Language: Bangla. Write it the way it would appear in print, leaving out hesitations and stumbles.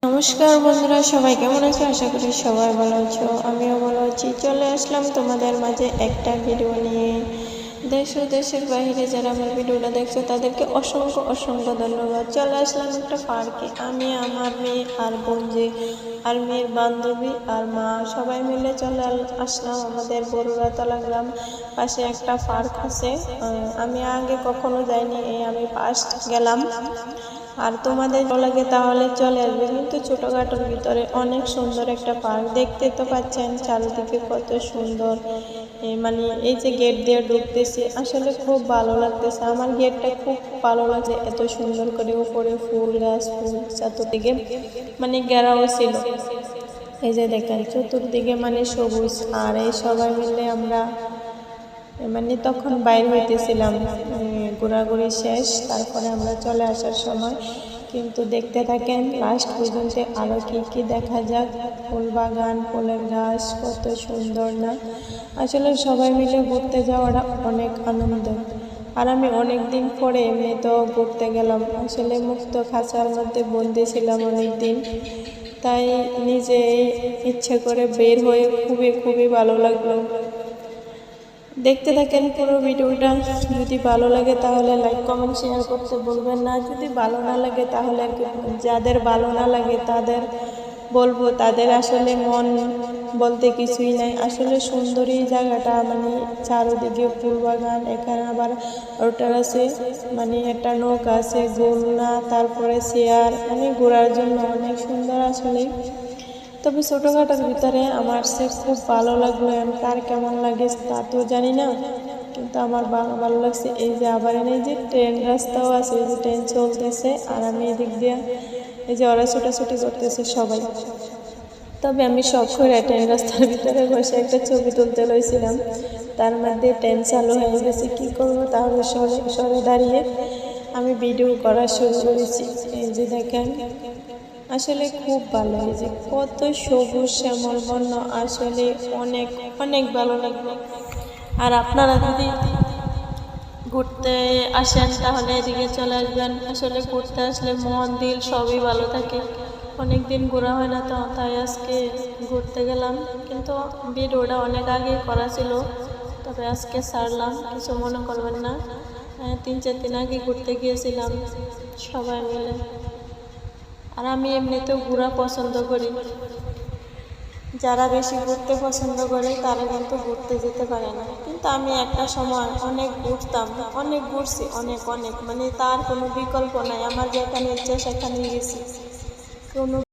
নমস্কার বন্ধুরা, সবাই কেমন আছো? আশা করি সবাই ভালো আছো, আমিও ভালো আছি। চলে আসলাম তোমাদের মাঝে একটা ভিডিও নিয়ে। দেশ ও দেশের বাইরে যারা আমার ভিডিওটা দেখছো তাদেরকে অসংখ্য অসংখ্য ধন্যবাদ। চলে আসলাম একটা পার্কে, আমি, আমার মেয়ে আর বোনজি আর মেয়ের বান্ধবী আর মা সবাই মিলে চলে আসলাম আমাদের বড়ুরাতলা গ্রাম পাশে একটা পার্ক আছে। আমি আগে কখনো যাইনি, আমি ফার্স্ট গেলাম। আর তোমাদের ভালো লাগে তাহলে চলে আসবে, কিন্তু ছোটখাটোর ভিতরে অনেক সুন্দর একটা পার্ক। দেখতে তো পাচ্ছেন চারিদিকে কত সুন্দর। মানে এই যে গেট দিয়ে ঢুকতেছি, আসলে খুব ভালো লাগতেছে। আমার গেটটা খুব ভালো লাগছে, এত সুন্দর করে উপরে ফুল গাছ, ফুল চতুর্দিকে মানে ঘেরাও ছিল। এই যে দেখেন চতুর্দিকে মানে সবুজ। আর এই সবাই মিলে আমরা মানে তখন বাইর হইতেছিলাম, ঘোরাঘুরি শেষ, তারপরে আমরা চলে আসার সময়। কিন্তু দেখতে থাকেন লাস্ট পর্যন্ত আরও কি দেখা যাক। ফুল বাগান, ফুলের গাছ, কত সুন্দর না? আসলে সবাই মিলে ঘুরতে যাওয়াটা অনেক আনন্দ। আর আমি অনেক দিন পরে এমনি তো ঘুরতে গেলাম। আসলে মুক্ত খাঁচার মধ্যে বন্দি ছিলাম অনেক দিন, তাই নিজে ইচ্ছে করে বের হয়ে খুবই ভালো লাগলো। দেখতে থাকেন পুরো ভিডিওটা। যদি ভালো লাগে তাহলে লাইক কমেন্ট শেয়ার করতে বলবেন না। যদি ভালো না লাগে তাহলে আর কি, যাদের ভালো না লাগে তাদের বলবো, তাদের আসলে মন বলতে কিছুই নাই। আসলে সুন্দরী জায়গাটা, মানে চারদিকে ফুল বাগান, এখানে আবার ওটার আছে, মানে একটা নৌকা আছে, গোলনা, তারপরে চেয়ার, মানে ঘোরার জন্য অনেক সুন্দর আসলে। তবে ছোটোখাটোর ভিতরে আমার সে খুব ভালো লাগলো। তার কেমন লাগে তা তো জানি না, কিন্তু আমার ভালো লাগছে। এই যে আবার এই যে ট্রেন রাস্তাও আছে, এই যে ট্রেন চলতেছে, আর আমি এদিক দিয়ে এই যে ওরা ছোটাছুটি করতেছে সবাই। তবে আমি শখ করে ট্রেন রাস্তার ভিতরে বসে একটা ছবি তুলতে লইছিলাম, তার মধ্যে ট্রেন চালু হয়ে গেছে। কী করবো, তাহলে সরে দাঁড়িয়ে আমি ভিডিও করা শুরু করেছি। এই যে দেখেন আসলে খুব ভালো, এই যে কত সবুজ শ্যামল বর্ণ, আসলে অনেক অনেক ভালো লাগলো। আর আপনারা যদি ঘুরতে আসেন তাহলে এদিকে চলে আসবেন। আসলে ঘুরতে আসলে মন দিল সবই ভালো থাকে। অনেক দিন ঘোরা হয় না, তো তাই আজকে ঘুরতে গেলাম। কিন্তু ভিডিওটা অনেক আগে করা ছিল, তবে আজকে ছাড়লাম, কিছু মনে করবেন না। 3-4 দিন আগে ঘুরতে গিয়েছিলাম সবাই মিলে। আর আমি এমনিতেও ঘোরা পছন্দ করি। যারা বেশি ঘুরতে পছন্দ করে তারা কিন্তু ঘুরতে যেতে পারে না, কিন্তু আমি একটা সময় অনেক ঘুরতাম, অনেক ঘুরছি, অনেক অনেক, মানে তার কোনো বিকল্প নাই। আমার যেখানে ইচ্ছে সেখানে গেছি, কোনো